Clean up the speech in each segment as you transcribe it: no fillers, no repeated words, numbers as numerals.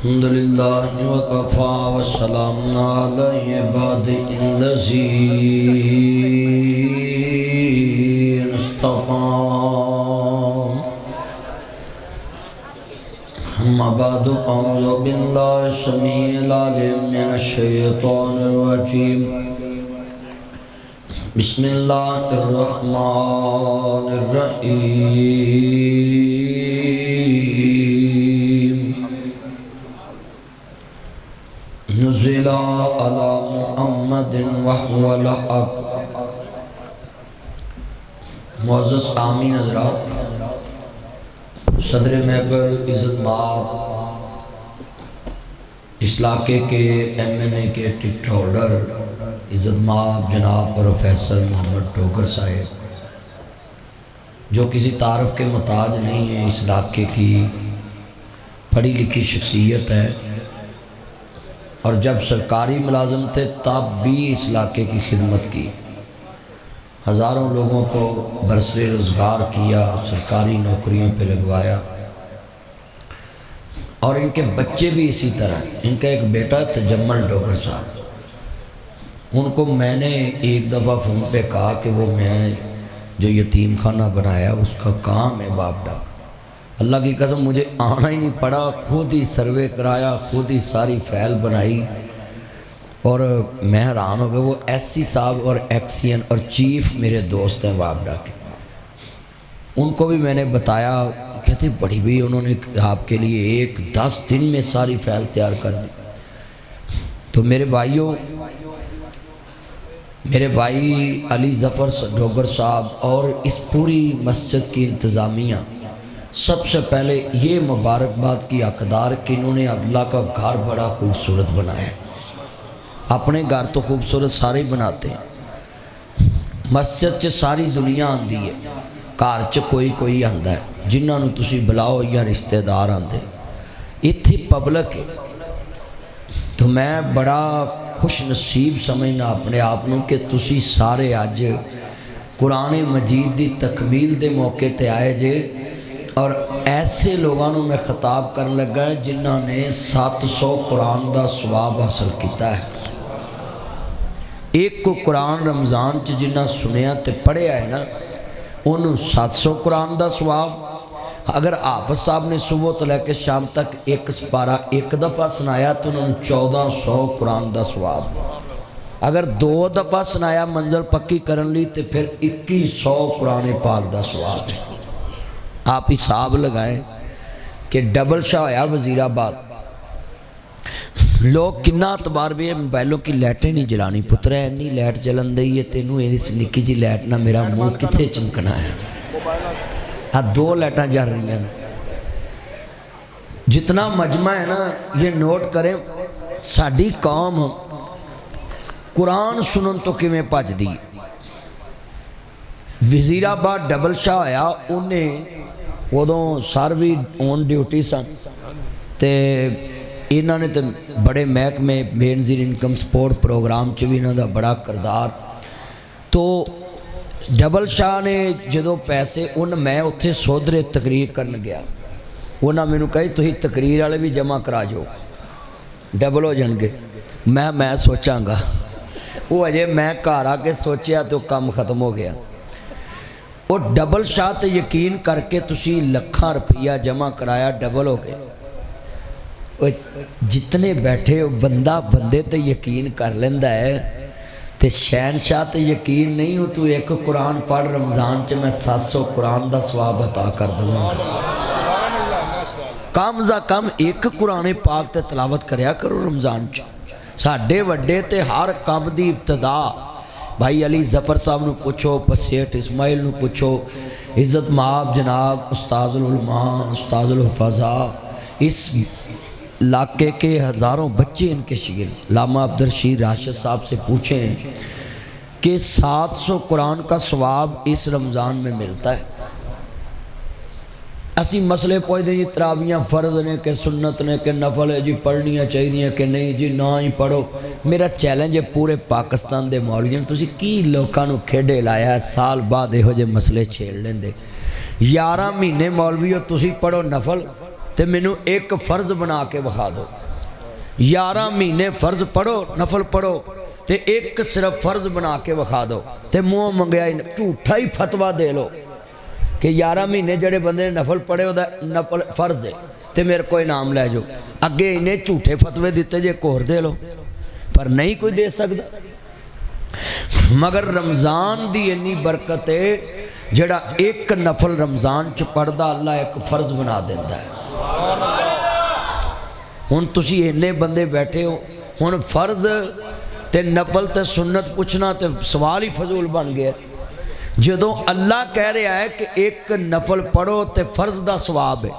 الحمد لله وكفى والسلام على عباده الذين اصطفى أما بعد أعوذ بالله السميع العليم من الشيطان الرجيم بسم الله الرحمن الرحيم نزل على محمد وهو الحق معزز آمین حضرات، صدر محبر عزت مآب، اس علاقے کے MNA کے ٹکٹ ہولڈر عزت مآب جناب پروفیسر محمد ٹوکر صاحب، جو کسی تعارف کے محتاج نہیں ہیں، اس علاقے کی پڑھی لکھی شخصیت ہے، اور جب سرکاری ملازم تھے تب بھی اس علاقے کی خدمت کی، ہزاروں لوگوں کو برسر روزگار کیا، سرکاری نوکریوں پہ لگوایا، اور ان کے بچے بھی اسی طرح۔ ان کا ایک بیٹا تجمل ٹوکر صاحب، ان کو میں نے ایک دفعہ فون پہ کہا کہ وہ میں جو یتیم خانہ بنایا اس کا کام ہے باپ ڈاک، اللہ کی قسم مجھے آنا ہی نہیں پڑا، خود ہی سروے کرایا، خود ہی ساری فائل بنائی، اور میں حیران ہو گیا۔ وہ SC صاحب اور ایکسین اور چیف میرے دوست ہیں وابڈا کے، ان کو بھی میں نے بتایا، کہتے بڑی بھی انہوں نے آپ کے لیے 10 دن میں ساری فائل تیار کر دی۔ تو میرے بھائی علی ظفر ڈوگر صاحب اور اس پوری مسجد کی انتظامیہ سب سے پہلے یہ مبارکباد کی حقدار کہ انہوں نے اللہ کا گھر بڑا خوبصورت بنایا۔ اپنے گھر تو خوبصورت سارے ہی بناتے ہیں، مسجد چ ساری دنیا آندی ہے، گھر چ کوئی آندا ہے، جنہاں نو تسی بلاؤ یا رشتہ دار آندے، اتھی پبلک ہے۔ تو میں بڑا خوش نصیب سمجھنا اپنے آپ نو کہ تسی سارے اج قرآن مجید دی تکمیل دے موقع تے آئے جے، اور ایسے لوگوں میں خطاب کرنے لگا ہے جنہاں نے 700 قرآن دا ثواب حاصل کیتا ہے۔ ایک کو قرآن رمضان چ جنہاں سنیا تے پڑھیا ہے نا، انہوں 700 قرآن دا ثواب۔ اگر حافظ صاحب نے صبح تو لے کے شام تک ایک سپارہ ایک دفعہ سنایا تو انہوں 1400 قرآن دا ثواب۔ اگر 2 دفعہ سنایا منزل پکی کرن لی تو پھر 2100 قرآن پاک دا ثواب ہے۔ آپ حساب لگائیں کہ ڈبل شاہ ہویا وزیر آباد، لوگ کنا اعتبار بھی ہے، موبائلوں کی لائٹیں نہیں جلانی، پترہ اینی لائٹ جلن دئی ہے تینوں اس نکی جی لائٹ نہ میرا منہ کتنے چمکنا ہے۔ 2 لائٹاں جل رہی ہیں۔ جتنا مجمع ہے نا، یہ نوٹ کریں، ساڈی قوم قرآن سنن تو کیویں بھج دی۔ وزیر آباد ڈبل شاہ ہویا، انہیں ادوں سر بھی آن ڈیوٹی سن، تے انہوں نے تو بڑے محکمے بے نظیر انکم سپورٹ پروگرام چ بھی انہوں دا بڑا کردار۔ تو ڈبل شاہ نے جدو پیسے میں اتھے سودرے تقریر کرن گیا، انہوں نے کہا تھی تقریر والے بھی جمع کرا جو ڈبل ہو جان گے۔ میں سوچاں گا، وہ اجے میں گھر آ کے سوچیا تو کام ختم ہو گیا۔ وہ ڈبل شاہ تے یقین کر کے تسی لکھاں روپیہ جمع کرایا، ڈبل ہو گئے۔ جتنے بیٹھے ہو بندہ بندے تے یقین کر لیندہ ہے، تے شہنشاہ تے یقین نہیں ہو تو ایک قرآن پڑھ رمضان چ میں 700 قرآن دا ثواب عطا کر دوں گا۔ کم از کم ایک قرآن پاک تے تلاوت کریا کرو رمضان چ۔ ساڈے وڈے تے ہر کام دی ابتدا بھائی علی ظفر صاحب نو پوچھو، پسیٹ اسماعیل نو پوچھو، عزت مآب جناب استاذ العلماء استاذ الحفاظہ، اس علاقے کے ہزاروں بچے ان کے شاگرد، علامہ عبدالرشید راشد صاحب سے پوچھیں کہ 700 قرآن کا ثواب اس رمضان میں ملتا ہے۔ اسی مسئلے پوچھ دیں جی تراویاں فرض نے کہ سنت نے کہ نفل ہے جی پڑھنیاں چاہیے کہ نہیں جی نہ ہی پڑھو۔ میرا چیلنج ہے پورے پاکستان دے مولویوں تسی کی لوکاں نو کھیڈے لایا ہے، سال بعد ہو جے مسئلے چھیڑ لیں دے۔ 11 مہینے مولویوں تسی پڑھو نفل، تے مینوں ایک فرض بنا کے وکھا دو 11 مہینے فرض پڑھو نفل پڑھو تے ایک صرف فرض بنا کے وکھا دو تے منہ منگیا جھوٹا ہی فتویٰ دے لو کہ 11 مہینے جڑے بندے نے نفل پڑھے وہ نفل فرض ہے تے میرے کو انعام لے جاؤ اگے انہیں جھوٹے فتوے دیتے جے کور دے لو پر نہیں کوئی دے سکتا مگر رمضان دی انی برکت ہے جڑا ایک نفل رمضان چ پڑھدا اللہ ایک فرض بنا دیتا ہے ہن تسی اینے بندے بیٹھے ہو ہن فرض تے نفل تے سنت پوچھنا تے سوال ہی فضول بن گیا جدوں اللہ کہہ رہا ہے کہ ایک نفل پڑھو تے فرض دا ثواب ہے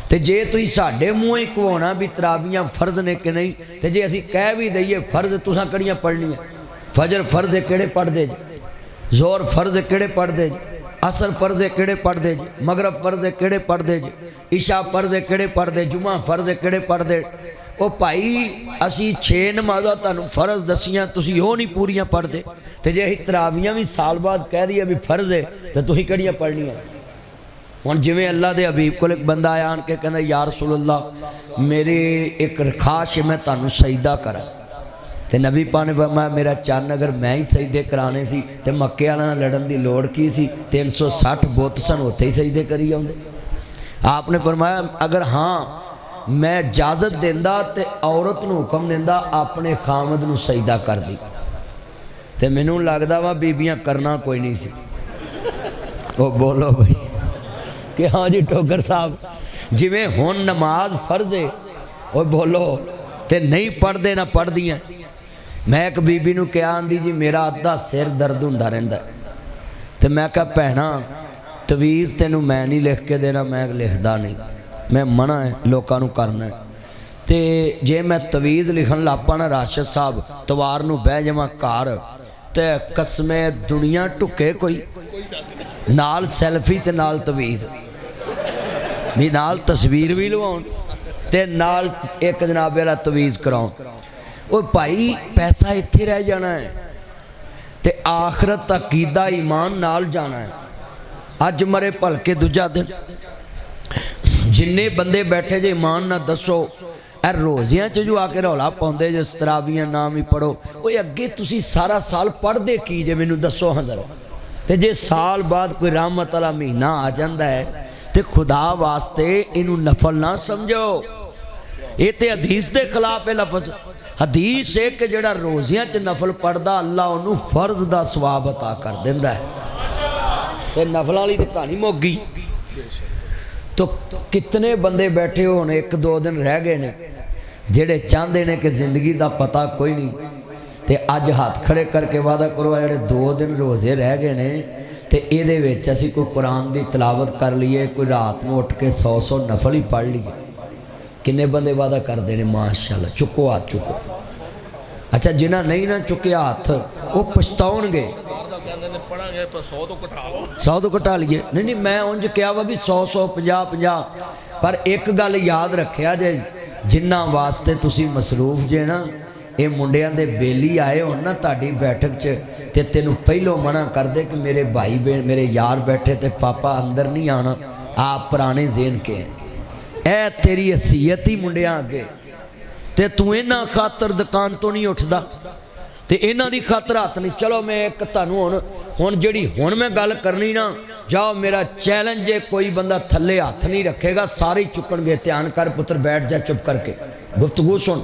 تے جے تسی ساڈے منہ ہی کہونا بھی تراویاں فرض نے کہ نہیں تے جے اسی کہہ بھی دئیے فرض تساں کڑیاں پڑھنی ہیں فجر فرض کیڑے پڑھ دے جی زور فرض کیڑے پڑھ دے جی عصر فرض کیڑے پڑھ دے جی مغرب فرض کیڑے پڑھ دے جی عشاء فرض کیڑے پڑھ دے جمعہ فرض کیڑے پڑھ دے او بھائی اسی 6 نمازاں تانوں فرض دسیاں تسی وہ نہیں پوریاں پڑھ دے تے جے اسی تراویاں بھی سال بعد کہہ دیا بھی فرض ہے تے تسی کڑیاں پڑھنی ہیں ہن جویں اللہ دے حبیب کول ایک بندہ آیا آن کے کہندا یا رسول اللہ میری ایک خواہش ہے میں تانوں سجدہ کراں تے نبی پاک نے فرمایا میرا چن اگر میں ہی سجدے کرانے سی تے مکے والے نال لڑن دی لوڑ کی سی 360 بت سن اوتھے ہی سجدے کری آوندے آپ نے فرمایا اگر ہاں میں اجازت دیندا تے عورت نو حکم دیندا اپنے خامد نو سجدہ کر دی تے مینوں لگدا وا بیبیاں کرنا کوئی نہیں سی او بولو بھائی کہ ہاں جی ٹوگر صاحب جویں ہن نماز فرض ہے او بولو تے نہیں پڑھ دے نہ پڑھ دیاں میں ایک بی بی نو کیا آندی جی میرا ادھا سر درد ہوندا رہندا تے میں کہا بہنا تویز تینوں میں نہیں لکھ کے دینا میں لکھدا نہیں میں منع ہے لوکاں نو کرنا ہے تے جے میں تویز لکھن لاپا نا راشد صاحب توار نو بہ جاواں گھر تے قسم دنیا ٹکے کوئی نال سیلفی تے نال تویز بھی نال تصویر بھی لواؤں تے نال ایک جناب والا تویز کراؤں وہ بھائی پیسہ اتھے رہ جانا ہے تے آخرت عقیدہ ایمان نال جانا ہے اج مرے پل کے دوجا دن جننے بندے بیٹھے جے ایمان نہ دسو اے روزیاں چ جو آ کے رولا پاؤندے جے تراویاں نام ہی پڑھو وہ اگے تسی سارا سال پڑھ دے کی جے مینوں دسو حضر تے جے سال بعد کوئی رحمت والا مہینہ آ جاندا ہے تے خدا واسطے انہوں نفل نہ سمجھو یہ تے حدیث دے خلاف ہے لفظ حدیث ہے کہ جڑا روزیاں چ نفل پڑھدا اللہ انہوں فرض دا ثواب عطا کر دیندا ہے تے نفل والی تے کہانی مک گئی تو کتنے بندے بیٹھے ہونے ایک دو دن رہ گئے نے جڑے چاہندے نے کہ زندگی دا پتہ کوئی نہیں تے اج ہاتھ کھڑے کر کے وعدہ کرو جڑے 2 دن روزے رہ گئے نے تے اے دے وچ اسی کوئی قرآن دی تلاوت کر لیے کوئی رات میں اٹھ کے 100 نفل ہی پڑھ لیے کنے بندے وعدہ کر دے نے ماشاءاللہ چکو ہاتھ چکو اچھا جنہ نہیں نہ چکے ہاتھ وہ پچھتاؤن گے 100 تو کٹا لیے نہیں میں انج کیا وا بھی 100 50 پر ایک گل یاد رکھیا جے جنہ واسطے تسی مصروف جے نا یہ منڈیاں دے بیلی آئے ہون نا تاڑی بیٹھک چے تے تینوں پہلو منع کر دے کہ میرے بھائی میرے یار بیٹھے تے پاپا اندر نہیں آنا آپ پرانے ذہن کے ہیں اے تیری حیثیت ہی منڈیاں آگے تے تو اینا خاطر دکان تو نہیں اٹھدا تے اینا دی خاطر ہاتھ نہیں چلو میں ایک تانوں ہن جڑی ہن میں گل کرنی نا جاؤ میرا چیلنج ہے کوئی بندہ تھلے ہاتھ نہیں رکھے گا سارے چکن گے دھیان کر پتر بیٹھ جا چپ کر کے گفتگو سن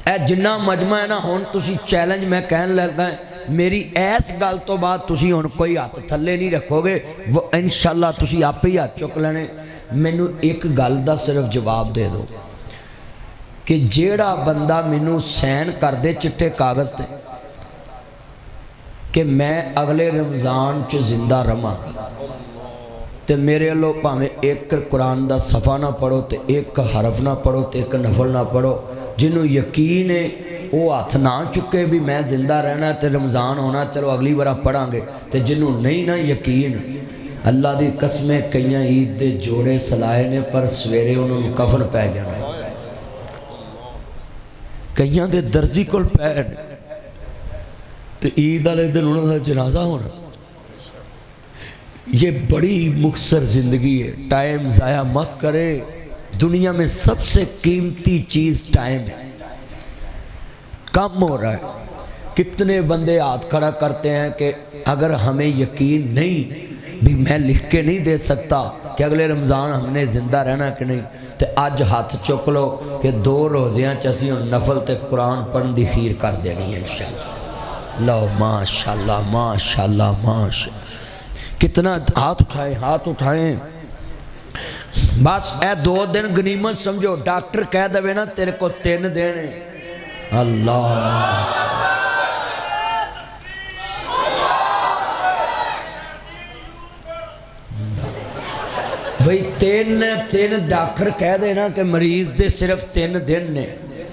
اے جنہ مجمع ہے نا ہن تسی چیلنج میں کہن لگا ہے میری ایس گل تو بعد تسی ہن کوئی ہاتھ تھلے نہیں رکھو گے وہ انشاءاللہ تسی آپ ہی ہاتھ چک لینے مینوں ایک گل دا صرف جواب دے دو کہ جیڑا بندہ مینوں سین کر دے چٹے کاغذ تے کہ میں اگلے رمضان چ زندہ رہاں تے میرے لو پاویں ایک قرآن دا صفحہ نہ پڑھو تے ایک حرف نہ پڑھو تے ایک نفل نہ پڑھو جنہوں یقین ہے وہ ہاتھ نہ چکے بھی میں زندہ رہنا تے رمضان ہونا چلو اگلی بار پڑھاں گے تے جنہوں نہیں نہ یقین اللہ دی قسمیں کئیاں عید دے جوڑے سلائے نے پر سویرے انہوں نے کفن پہ جانا ہے کئیاں دے درزی کول پہ نے تے عید والے دن انہوں نے جنازہ ہونا یہ بڑی مختصر زندگی ہے، ٹائم ضائع مت کرے۔ دنیا میں سب سے قیمتی چیز ٹائم ہے، کم ہو رہا ہے۔ کتنے بندے ہاتھ کھڑا کرتے ہیں کہ اگر ہمیں یقین نہیں بھی میں لکھ کے نہیں دے سکتا کہ اگلے رمضان ہم نے زندہ رہنا کہ نہیں، تو اج ہاتھ چک لو کہ 2 روزیاں چسی نفل تے قرآن پڑھن دی خیر کر دینی ہے انشاءاللہ۔ لو ماشاءاللہ ماشاءاللہ ماشاءاللہ، کتنا ہاتھ اٹھائیں۔ بس اے 2 دن غنیمت سمجھو، ڈاکٹر کہہ دے نا تیرے کو 3 دن ہیں، اللہ بھئی 3 ڈاکٹر کہہ دے نا کہ مریض دے صرف 3 دن نے،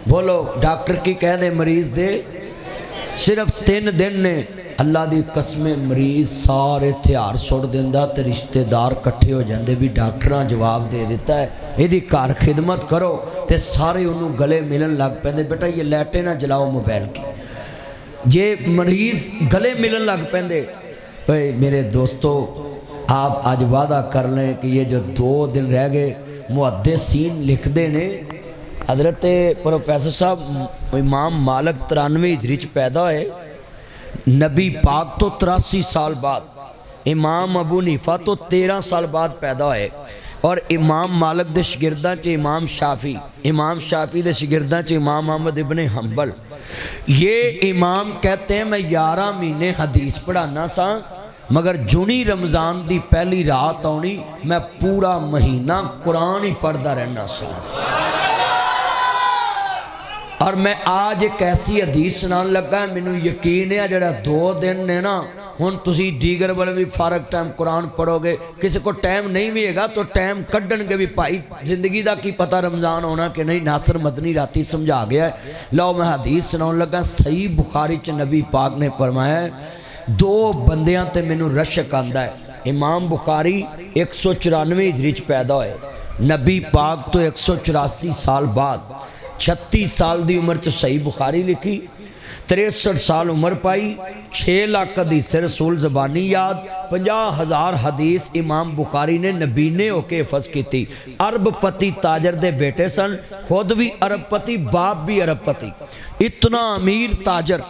بولو ڈاکٹر کی کہہ دے مریض دے صرف 3 دن نے، اللہ دی قسم مریض سارے تھیار سڑ دیندہ تے رشتہ دار کٹھے ہو جاندے بھی ڈاکٹراں جواب دے دیتا ہے ایدی کار خدمت کرو، تے سارے انہوں گلے ملن لگ پہندے بیٹا یہ لیٹے نہ جلاؤ موبائل کی، یہ مریض گلے ملن لگ پہندے۔ بھئی میرے دوستو آپ آج وعدہ کر لیں کہ یہ جو 2 دن رہ گئے، محدثین لکھ دے نے، حضرت پروفیسر صاحب امام مالک 93 ہجری پیدا ہوئے، نبی پاک تو 83 سال بعد، امام ابو حنیفہ تو 13 سال بعد پیدا ہوئے، اور امام مالک دے شگرداں چے امام شافی دے شگرداں چے امام احمد ابن حنبل۔ یہ امام کہتے ہیں میں 11 مہینے حدیث پڑھانا سا، مگر جنی رمضان دی پہلی رات آنی میں پورا مہینہ قرآن ہی پڑھدا رہنا سا، اور میں آج ایک ایسی حدیث سنان لگا ہے مینوں یقین ہے جڑا 2 دن نے نا، ہن تسی دیگر والے بھی فارغ ٹائم قرآن پڑھو گے، کسی کو ٹائم نہیں بھی گا تو ٹائم کڈن گے بھی پائی زندگی دا کی پتہ رمضان ہونا کہ نہیں۔ ناصر مدنی راتی سمجھا گیا ہے، لو میں حدیث سنان لگا، صحیح بخاری چ نبی پاک نے فرمایا ہے 2 بندیاں تے مینوں رشک آندا ہے۔ امام بخاری 194 ہجری پیدا ہوئے، نبی پاک تو 184 سال بعد، 36 سال دی عمر چ صحیح بخاری لکھی، 63 سال عمر پائی، 6 لاکھ حدیث رسول زبانی یاد، 50,000 حدیث امام بخاری نے نبینے ہو کے حفظ کی تھی۔ عرب پتی تاجر دے بیٹے سن، خود بھی عرب پتی، باپ بھی عرب پتی، اتنا امیر تاجر،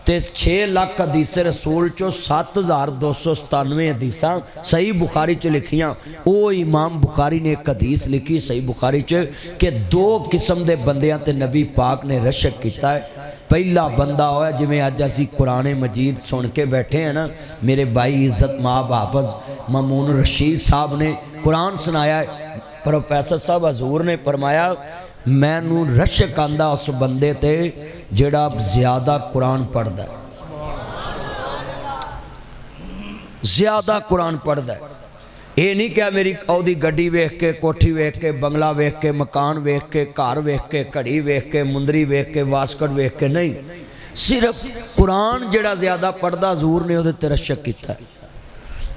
تے 6 لاکھ حدیث رسول چو 7,297 حدیثاں صحیح بخاری چ لکھیاں۔ او امام بخاری نے ایک حدیث لکھی صحیح بخاری چ کہ 2 قسم دے بندیاں تے نبی پاک نے رشک کیتا ہے۔ پہلا بندہ ہویا جویں اج اسی قرآن مجید سن کے بیٹھے ہیں نا، میرے بھائی عزت مآب حافظ مامون رشید صاحب نے قرآن سنایا ہے، پروفیسر صاحب حضور نے فرمایا میں نو رشک آندا اس بندے تے جڑا زیادہ قرآن پڑھدا ہے، زیادہ قرآن پڑھدا ہے۔ یہ نہیں کہ میری عہدی گڈی ویکھ کے، کوٹھی ویکھ کے، بنگلہ ویکھ کے، مکان ویکھ کے، کار ویکھ کے، گھڑی ویکھ کے، مندری ویکھ کے، واسکٹ ویکھ کے، نہیں، صرف قرآن جڑا زیادہ پڑھدا حضور نے اودے تے رشک کیتا ہے۔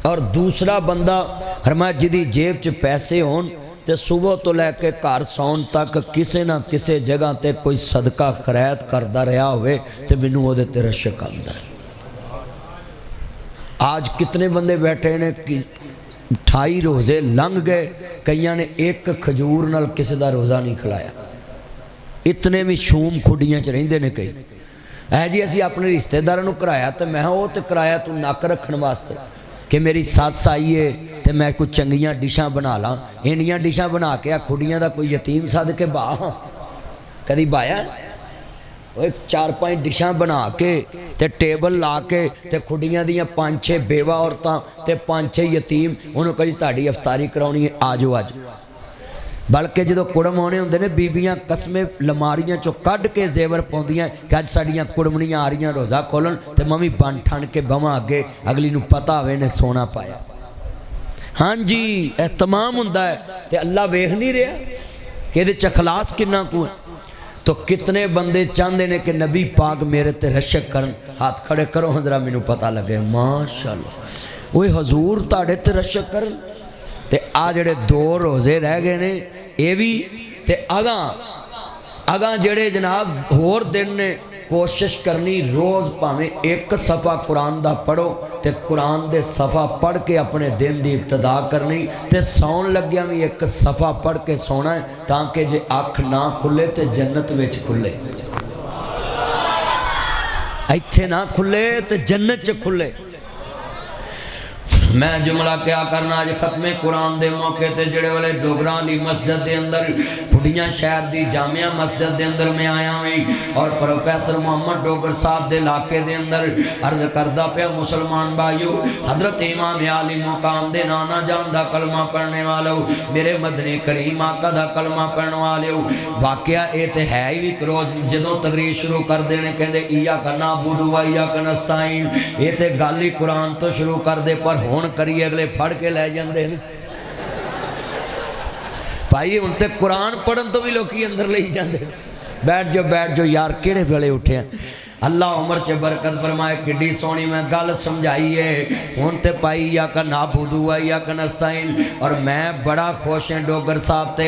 اور دوسرا بندہ فرمایا جدی جیب چ پیسے ہون تے صبح تو لے کے گھر سون تک کسے نہ کسے جگہ تے کوئی صدقہ خیرات کردا رہا ہوئے تے مینوں اودے تے رشک آندا ہے۔ آج کتنے بندے بیٹھے نے 28 روزے لنگ گئے، کئیاں نے ایک کھجور نال کسی دا روزہ نہیں کھلایا، اتنے بھی شوم کھڈیاں چ رہندے نے کئی۔ اے جی اسی اپنے رشتہ داراں نوں کرایا تے میں او تے کرایا تو نک رکھن واسطے کہ میری ساس آئی ہے تے میں کوئی چنگیاں ڈشاں بنا لاں، اینیاں ڈشاں بنا کے کھڈیاں دا کوئی یتیم سد کے باہاں کدی بایا، 4-5 ڈشاں بنا کے تے ٹیبل لا کے تے کھڈیاں دیاں 5-6 بیوہ عورتاں تے 5-6 یتیم، انہوں کہا جی تہاڈی افطاری کراؤنی ہے آجو آج۔ بلکہ جدو کڑم ہونے ہوندے نے بیبیاں قسمیں لماریاں چو کڈ کے زیور پوندیاں کہ اج ساڈیاں کڑمنیاں آ رہیاں روزہ کھولن تے ممی بن ٹھن کے بواں اگے اگلی نو پتہ ہوئے نے سونا پایا۔ ہاں جی اہتمام ہوندا ہے تے اللہ ویکھ نہیں رہا کہ دے اخلاص کنا کو ہے۔ تو کتنے بندے چاہندے نے کہ نبی پاک میرے تے رشک کرن، ہاتھ کھڑے کرو حضرہ مینوں پتہ لگے ماشاءاللہ اوہ حضور تاڑے تے رشک کرن۔ تے آ جڑے 2 روزے رہ گئے نے اے بھی تے اگاں جڑے جناب ہور دن نے کوشش کرنی روز پاویں ایک صفحہ قرآن دا پڑھو تے قرآن دے صفحہ پڑھ کے اپنے دن دی ابتدا کرنی تے سون لگیا بھی ایک صفحہ پڑھ کے سونا ہے تاکہ جے اکھ نہ کھلے تے جنت وچ کھلے، ایتھے نہ کھلے تے جنت چ کھلے۔ میں جملہ کیا کرنا آج ختم قرآن دے موقع تے جڑے والے ڈوگراں علی مسجد دے اندر کھڑیاں شہر دی جامعہ مسجد دے اندر میں آیا ہوئی اور پروفیسر محمد ڈوگر صاحب دے علاقے دے اندر عرض کردہ پیا مسلمان بھائیو، حضرت امام عالی مقام دے نانا جان دا کلمہ پڑھنے والو، میرے مدنی کریم آقا دا کلمہ پڑھنے والو، واقعہ اے تے ہے ہی روز جدوں تقریر شروع کر دینے کہندے ایاک نعبد و ایاک نستعین، اے تے گل ہی قرآن تو شروع کر دے پر ہون کریے اگلے پھڑ کے لے جاندے ہیں بھائی ان تے قرآن پڑھن تو بھی لوکی اندر لے جاندے بیٹھ جو یار کیڑے ویلے اٹھے ہیں اللہ عمر چے برکت فرمائے کڈی سونی میں گل سمجھائیے ہون تے پائی یا کا نعبد و ایاک نستعین اور میں بڑا خوش ہیں ڈوگر صاحب تے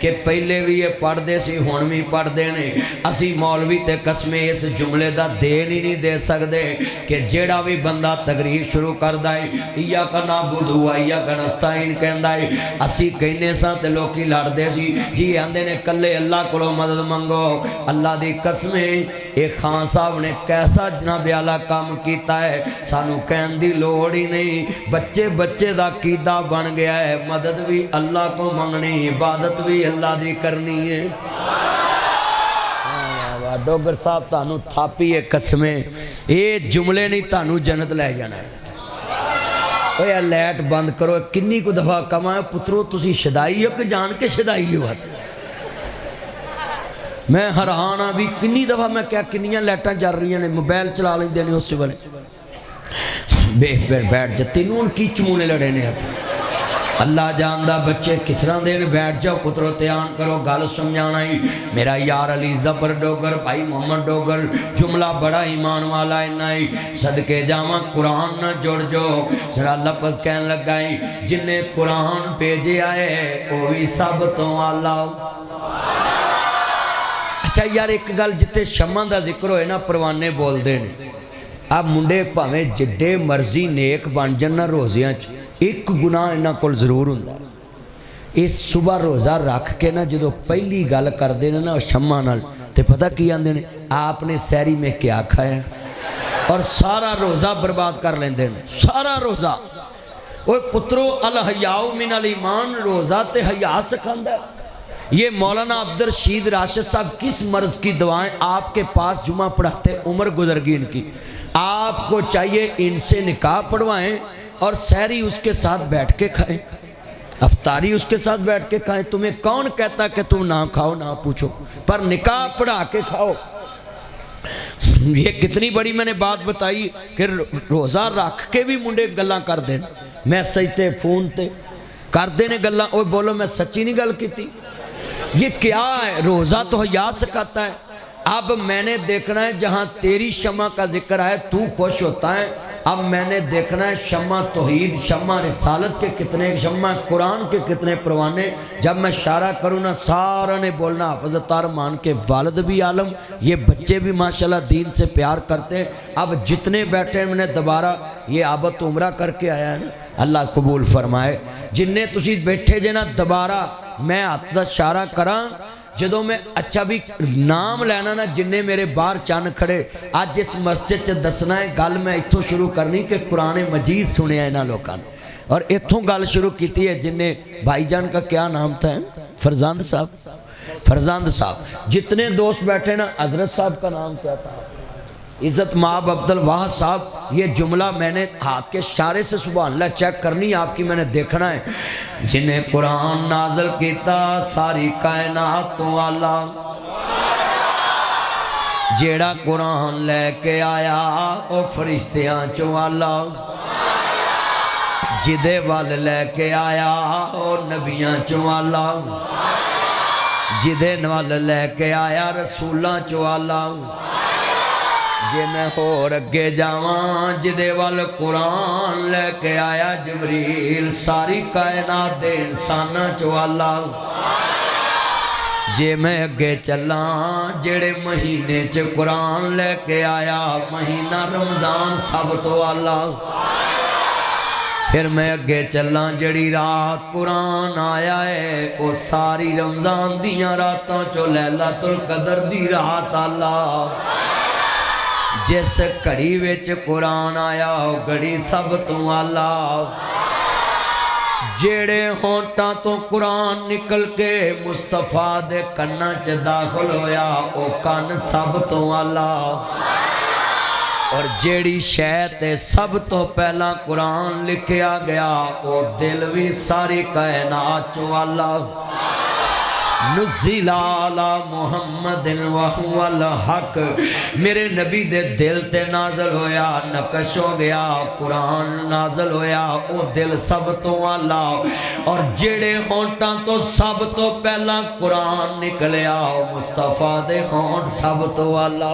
کہ پہلے بھی یہ پڑھ دے سی ہون بھی پڑھ دے نے اسی مولوی تے قسمیں اس جملے دا دین ہی نہیں دے سکدے کہ جیڑا بھی بندہ تقریر شروع کر دائے ایاک نعبد و ایاک نستعین کہندا ہے اسی کہنے سا تے لوکی لڑ دے سی جی آندے نے کلے اللہ کولو مدد منگو اللہ دی قسمیں ایک خان صاحب نے کیسا جناب اعلیٰ کام کیتا ہے سانو کہن دی لوڑ ہی نہیں بچے دا قیدہ بن گیا ہے مدد بھی اللہ کو منگنی عبادت بھی اللہ دی کرنی ہے ڈوگر صاحب تانو تھاپی ہے قسمیں اے جملے نہیں تانو جنت لے جانا ہے اے لیٹ بند کرو کنی کو دفعہ کما ہے پترو تسی شدائی ہو کہ جان کے شدائی ہو میں حیران ہاں بھی کنی دفعہ میں کیا کنیاں لیٹاں چل رہی ہیں موبائل چلا لیں دینے اس سے بلے بیٹھ جا تینوں ان کی چمونے لڑے نے ہاتھ اللہ جاندہ بچے کس طرح دے بیٹھ جاؤ پترو تیان کرو گل سمجھانا ہی میرا یار علی ظفر ڈوگر بھائی محمد ڈوگر جملہ بڑا ایمان والا ہے نائی صدقے جاواں قرآن نہ جوڑ جو سرا لفظ کہن لگائی جنہیں قرآن پیجے آئے وہی سب تو اللہ اچھا یار ایک گل جتے شمع دا ذکر ہوئے نا پروانے بول دے نے اب منڈے پاویں جڈے مرضی نیک بن جنہ روزیاں ایک گناہ انہاں کول ضرور ہوندا اس صبح روزہ رکھ کے نا جدو پہلی گل کر دینا نا شمع نال تے پتہ کی آندے نے آپ نے سحری میں کیا کھایا اور سارا روزہ برباد کر لیندے نے سارا روزہ اوہ پترو الحیاء من الایمان روزہ تے حیا سکھاندا ہے یہ مولانا عبدالرشید راشد صاحب کس مرض کی دعائیں آپ کے پاس جمعہ پڑھاتے عمر گزر گئی ان کی آپ کو چاہیے ان سے نکاح پڑھوائیں اور سحری اس کے ساتھ بیٹھ کے کھائیں افطاری اس کے ساتھ بیٹھ کے کھائیں تمہیں کون کہتا کہ تم نہ کھاؤ نہ پوچھو پر نکاح پڑھا کے کھاؤ یہ کتنی بڑی میں نے بات بتائی کہ روزہ رکھ کے بھی منڈے گلاں کر دیں میسج تے فون تے کر دینے گلاں اوہ بولو میں سچی نہیں گل کی تھی یہ کیا ہے روزہ تو حیا سکھاتا ہے اب میں نے دیکھنا ہے جہاں تیری شمع کا ذکر ہے تو خوش ہوتا ہے اب میں نے دیکھنا ہے شمع توحید شمع رسالت کے کتنے شمع قرآن کے کتنے پروانے جب میں اشارہ کروں نا سارا نے بولنا حافظ طاہر مان کے والد بھی عالم یہ بچے بھی ماشاءاللہ دین سے پیار کرتے ہیں اب جتنے بیٹھے ہیں میں نے دوبارہ یہ عابد عمرہ کر کے آیا ہے نا اللہ قبول فرمائے جنہیں تسی بیٹھے جے نا دوبارہ میں ہاتھ دا اشارہ کراں جدوں میں اچھا بھی نام لینا نا جنہیں میرے باہر چان کھڑے آج اس مسجد سے دسنا ہے گل میں اتھوں شروع کرنی کہ قرآن مجید سنے ہیں نا لوکاں اور اتھوں گل شروع کیتی ہے جنہیں بھائی جان کا کیا نام تھا فرزاند صاحب جتنے دوست بیٹھے نا حضرت صاحب کا نام کیا تھا عزت مآب عبدالواحد صاحب یہ جملہ میں نے ہاتھ کے اشارے سے سبحان اللہ چیک کرنی آپ کی میں نے دیکھنا ہے جنہیں قرآن نازل کیتا ساری کائنات تو اللہ جیڑا قرآن لے کے آیا او فرشتیاں چو اللہ جدے وال لے کے آیا او نبیاں چو اللہ جدے وال لے کے آیا رسولاں چو اللہ جے میں ہو رگے جاواں جدے وال قرآن لے کے آیا جبریل ساری کائنات دے انسانہ چو اللہ جے میں اگے چلاں جڑے مہینے چ قرآن لے کے آیا مہینہ رمضان سب تو آلہ پھر میں اگے چلاں جڑی رات قرآن آیا ہے وہ ساری رمضان دیاں راتوں چو لیلۃ القدر دی رات آلہ جس گھڑی وچ قرآن آیا وہ گھڑی سب تو آلہ جیڑے ہونٹاں تو قرآن نکل کے مصطفیٰ دے کناں چ داخل ہویا او کن سب تو آلہ اور جیڑی شے تے سب تو پہلا قرآن لکھیا گیا او دل بھی ساری کائنات چ آلہ نزل علی محمد وہو الحق میرے نبی دے دل تے نازل ہویا نقش ہو گیا قرآن نازل ہویا او دل سب تو آلہ اور جڑے ہونٹاں تو سب تو پہلا قرآن نکلیا مصطفیٰ دے ہونٹ سب تو آلہ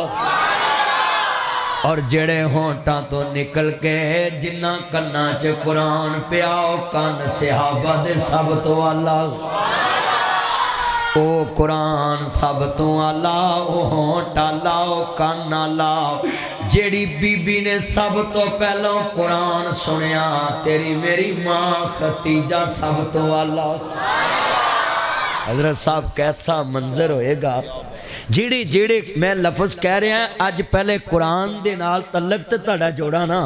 اور جڑے ہونٹاں تو نکل کے جنہ کناں چ قرآن پیا کن صحابہ دے سب تو آلہ او قرآن سب تو آلہ او ہونٹ آلہ او کان آلہ جیڑی بی بی نے سب تو پہلو قرآن سنیا تیری میری ماں ختیجہ سب تو آلہ حضرت صاحب کیسا منظر ہوئے گا جیڑے میں لفظ کہہ رہے ہیں آج پہلے قرآن دے نال تعلق تے تہاڈا جوڑا نا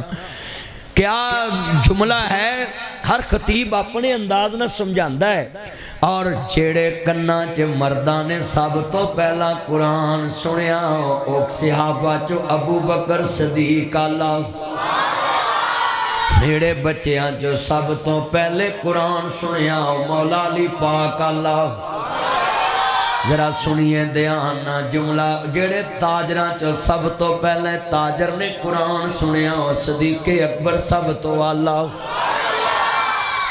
کیا جملہ ہے ہر خطیب اپنے انداز نہ سمجھاندا ہے اور جیڑے کناں چ مرداں نے سب تو پہلا قرآن سنیا او صحابہ چو ابو بکر صدیق آلہ جیڑے بچیاں چو سب تو پہلے قرآن سنیا مولا علی پاک آلہ ذرا سنیے دھیان جملہ جڑے تاجراں چو سب تو پہلے تاجر نے قرآن سنیا صدیق اکبر سب تو آلہ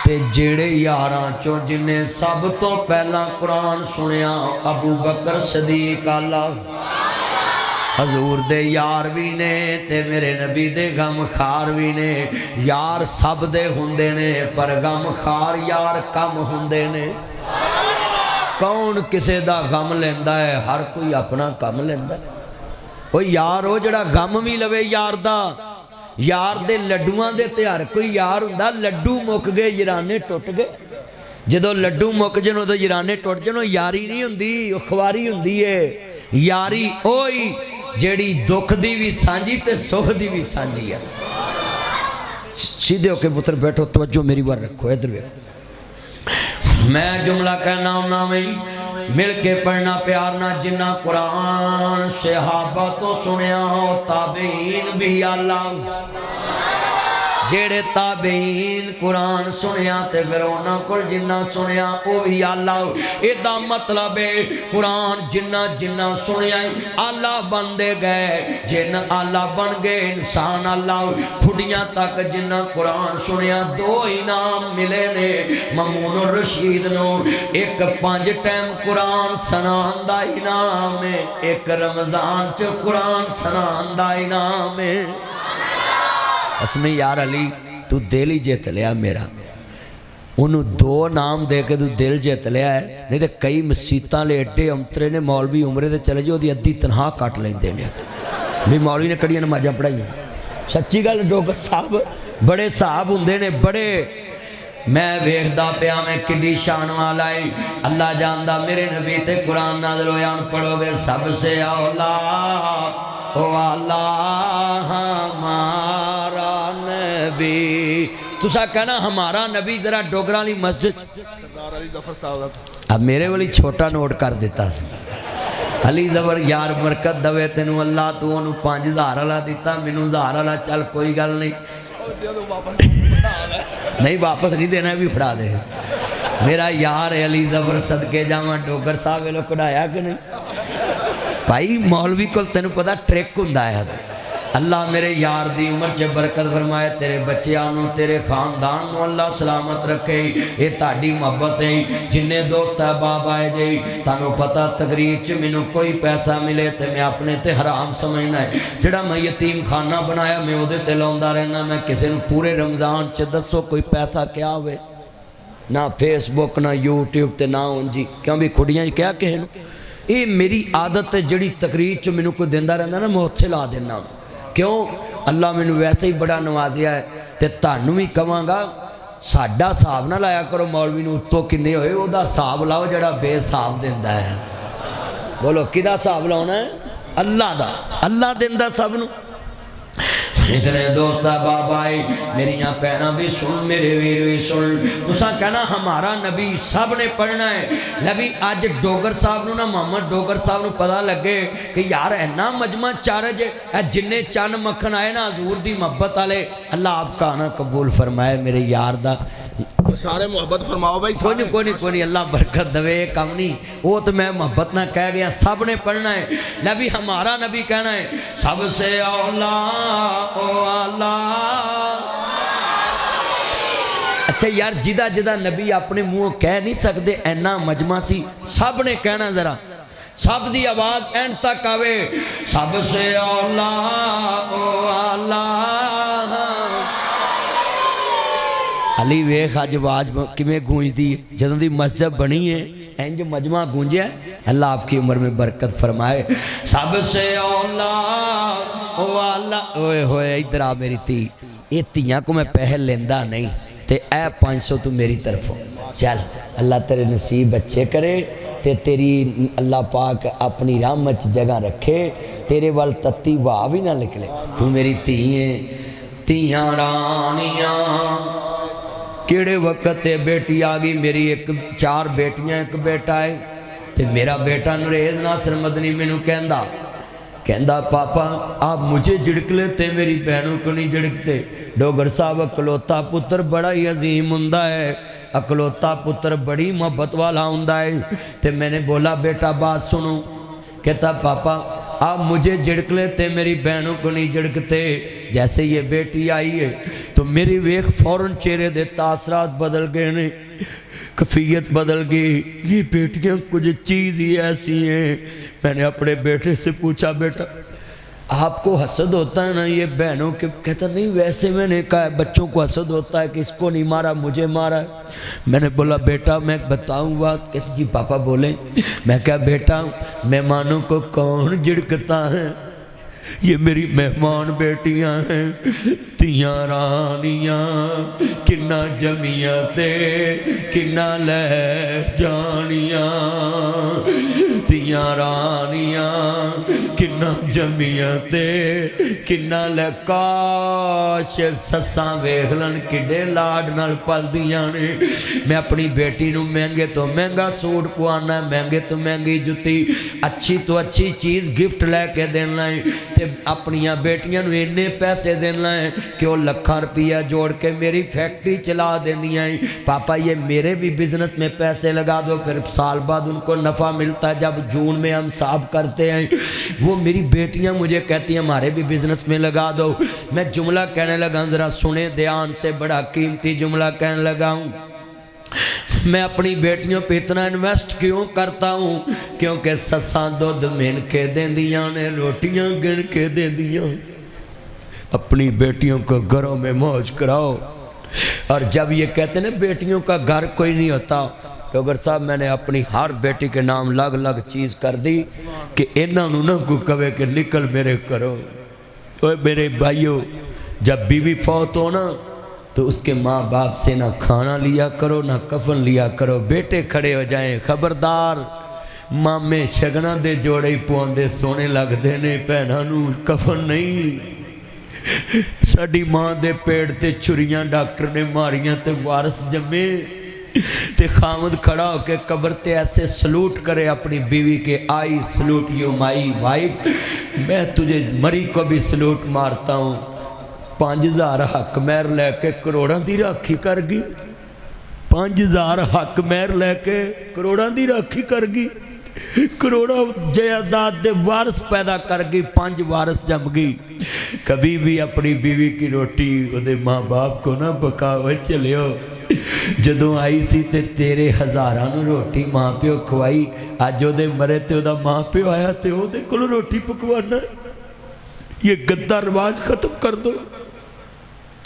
تے جڑے یاراں چو جنہیں سب تو پہلا قرآن سنیا ابو بکر صدیق آلہ حضور دے یار بھی نے تے میرے نبی دے غم خار بھی نے یار سب دے ہوندے نے پر غم خار یار کم ہوندے نے کون کسے دا غم لیندا ہے ہر کوئی اپنا کم لیندا ہے وہ یار ہو جڑا غم بھی لوے یار دا یار دے لڈواں دے تے ہر کوئی یار ہوندا لڈو مک گئے یارانے ٹوٹ گئے جدوں لڈو مک جنوں تے یارانے ٹوٹ جنوں یاری نہیں ہوندی او خواری ہوندی ہے یاری اوہی جیڑی دکھ دی بھی سانجی تے سکھ دی بھی سانجی ہے سیدھے ہو کے پتر بیٹھو توجہ میری بار رکھو ادھر ویکھو میں جملہ کہنا ہوں میں مل کے پڑھنا پیارنا جنہ قرآن صحابہ تو سنیا ہو تابعین بھی اللہ جیڑے تابعین قرآن سنیا تے پھر انہاں کول جنہ سنیا او بھی اللہ ایدہ مطلب ہے قرآن جنہ سنیا اللہ بندے گئے جن اللہ بن گئے انسان اللہ کھڑیاں تک جنہ قرآن سنیا دو انعام ملے نے ممون الرشید نو ایک 5 ٹائم قرآن سنان دا انعام ہے ایک رمضان چ قرآن سنان دا انعام ہے اس میں یار علی تو دل ہی جیت لیا میرا انہوں 2 نام دے کے تو دل جیت لیا ہے نہیں تو کئی مسیطاں لے اٹھے امترے نے مولوی عمرے دے چلے جو دی ادھی تنہا کاٹ لیں دینے بھی مولوی نے کڑیاں نمازاں پڑھائی ہیں سچی گل ڈوگر صاحب بڑے صاحب ہوندے نے بڑے میں ویکھدا پیا میں کڈی شان والا ہے اللہ جاندا میرے نبی تے قرآن نازل ہویا پڑھو گے سب سے اولا او اللہ ہمارا نبی تسا کہنا ہمارا نبی ذرا ڈوگرالی مسجد سردار علی ظفر صاحب اب میرے والی چھوٹا نوٹ کر دیتا سی علی ظفر یار برکت دوے تینوں اللہ تو انہوں 5000 والا دیتا مینوں 1000 والا چل کوئی گل نہیں نہیں واپس نہیں دینا بھی پڑھا دے میرا یار علی ظفر صدقے جاواں ڈوگر صاحب ویلو کڑایا کہ نہیں بھائی مولوی کو تینوں پتا ٹریک ہوندا ہے اللہ میرے یار دی عمر چ برکت فرمائے تیرے بچیاں تیرے خاندان نو اللہ سلامت رکھے یہ تہاڈی محبت ہے جننے دوست احباب آئے جی تانوں پتہ تقریر چ مینوں کوئی پیسہ ملے تے میں اپنے تے حرام سمجھنا ہے جڑا میں یتیم خانہ بنایا میں اودے تے لاوندا رہنا میں کسے نوں پورے رمضان چ دسو کوئی پیسہ کیا ہوئے نہ فیس بک نہ یوٹیوب تے نہ جی کیوں بھی کھڑیاں کیا کہے یہ میری عادت ہے جڑی تقریر چ مینوں کوئی دیندا رہندا نا میں اوتھے لا دینا کیوں اللہ مینوں ویسے ہی بڑا نوازیا ہے تے تانوں بھی کہاں گا ساڈا حساب نہ لایا کرو مولوی نوں اتوں کنے ہوئے وہ حساب لاؤ جڑا بے حساب دیندا ہے بولو کدا حساب لاؤنا ہے اللہ دا اللہ دیندا سب نوں اتنے دوست بابا میری یہاں پیرا بھی سن میرے ویر بھی سن تسا کہنا ہمارا نبی سب نے پڑھنا ہے نبی آج ڈوگر صاحب نو نا محمد ڈوگر صاحب نو پتہ لگے کہ یار اینا مجمع چارج جنہیں چند مکھن آئے نا حضور دی محبت والے اللہ آپ کا آنا قبول فرمائے میرے یار دا سارے محبت فرماؤ بھائی کوئی نہیں اللہ برکت دوے کم نہیں وہ تو میں محبت نہ کہہ گیا سب نے پڑھنا ہے نبی ہمارا نبی کہنا ہے سب سے اولا او اللہ اچھا یار جدہ جدہ نبی اپنے منہ کہہ نہیں سکتے اینا مجمع سی سب نے کہنا ذرا سب دی آواز اینڈ تک آوے سب سے اولا او اللہ علی ویخ آج آواز کمیں گونج دی جدوں دی مسجد بنی ہے این جو مجمع گونجیا ہے اللہ آپ کی عمر میں برکت فرمائے سب سے اولا او اللہ اوے ہوئے ادھر آ میری تی یہ تیاں کو میں پہل لیندہ نہیں تے اے 500 تو میری طرف ہو چل اللہ تیرے نصیب اچھے کرے تے تیری اللہ پاک اپنی رحمت جگہ رکھے تیرے وال تتی واہ بھی نہ نکلے تو میری تیاں رانیاں کیڑے وقت تے بیٹی آگئی میری 4 بیٹیاں 1 بیٹا ہے تے میرا بیٹا نریز ناصر مدنی مینوں کہندا پاپا آپ مجھے جھڑک لیتے میری بہنوں کو نہیں جھڑکتے ڈوگر صاحب اکلوتا پتر بڑا ہی عظیم ہوندا ہے اکلوتا پتر بڑی محبت والا ہوندا ہے تے میں نے بولا بیٹا بات سنو کہتا پاپا آپ مجھے جھڑک لیتے میری بہنوں کو نہیں جھڑکتے جیسے یہ بیٹی آئی ہے تو میری ویخ فوراں چہرے دے تاثرات بدل گئے نے کفیت بدل گئی یہ بیٹیاں کچھ چیز ہی ایسی ہیں میں نے اپنے بیٹے سے پوچھا بیٹا آپ کو حسد ہوتا ہے نا یہ بہنوں کے کہتا نہیں ویسے میں نے کہا بچوں کو حسد ہوتا ہے کہ اس کو نہیں مارا مجھے مارا ہے میں نے بولا بیٹا میں بتاؤں بات کہتے جی پاپا بولیں میں کہا بیٹا مہمانوں کو کون جھڑکتا ہے یہ میری مہمان بیٹیاں ہیں تیاں رانیاں کنہ جمیاتے کنہ لے جانیاں تیاں رانیاں کنہ جمیاتے کنہ لے کاش سساں ویخلن کڈے لاڈ نال پل دیاں نے میں اپنی بیٹی نو مہنگے تو مہنگا سوٹ پوانا ہے مہنگے تو مہنگی جتی اچھی تو اچھی چیز گفٹ لے کے دینا ہے تے اپنیاں بیٹیاں نو انے پیسے دینا ہے کہ وہ لکھاں روپیہ جوڑ کے میری فیکٹری چلا دیندیاں ہیں پاپا یہ میرے بھی بزنس میں پیسے لگا دو پھر سال بعد ان کو نفع ملتا ہے جب جون میں ہم صاحب کرتے ہیں وہ میری بیٹیاں مجھے کہتی ہیں ہمارے بھی بزنس میں لگا دو میں جملہ کہنے لگا ذرا سنیں دھیان سے بڑا قیمتی جملہ کہنے لگا ہوں میں اپنی بیٹیوں پہ اتنا انویسٹ کیوں کرتا ہوں کیونکہ سساں دودھ مین کے دین دیاں نے روٹیاں گن کے دین دیاں اپنی بیٹیوں کو گھروں میں موج کراؤ اور جب یہ کہتے ہیں بیٹیوں کا گھر کوئی نہیں ہوتا ڈوگر صاحب میں نے اپنی ہر بیٹی کے نام لگ لگ چیز کر دی کہ انہاں نو نہ کو کہے کہ نکل میرے کرو اوے میرے بھائیو جب بیوی فوت ہو نا تو اس کے ماں باپ سے نہ کھانا لیا کرو نہ کفن لیا کرو بیٹے کھڑے ہو جائیں خبردار مامے شگنا دے جوڑے ہی پواندے سونے لگ دینے پہنا نو کفن نہیں ساڑی ماں دے پیڑ تے چھریاں ڈاکٹر نے ماریاں تے وارث جمے تے خامد کھڑا ہو کے قبر تے ایسے سلوٹ کرے اپنی بیوی کے آئی سلوٹ یو مائی وائف میں تجھے مری کو بھی سلوٹ مارتا ہوں 5000 حق مہر لے کے کروڑاں دی راکھی کر گئی 5000 حق مہر لے کے کروڑاں دی راکھی کر گئی کروڑوں جائیداد دے وارث پیدا کر گئی 5 وارث جم گئی کبھی بھی اپنی بیوی کی روٹی دے ماں باپ کو نہ پکاوے چلے ہو جدوں آئی سی تے تیرے ہزاراں نو روٹی ماں پیو کھوائی اج دے مرے تے دا ماں پیو آیا تے او دے کول روٹی پکوانا یہ گدا رواج ختم کر دو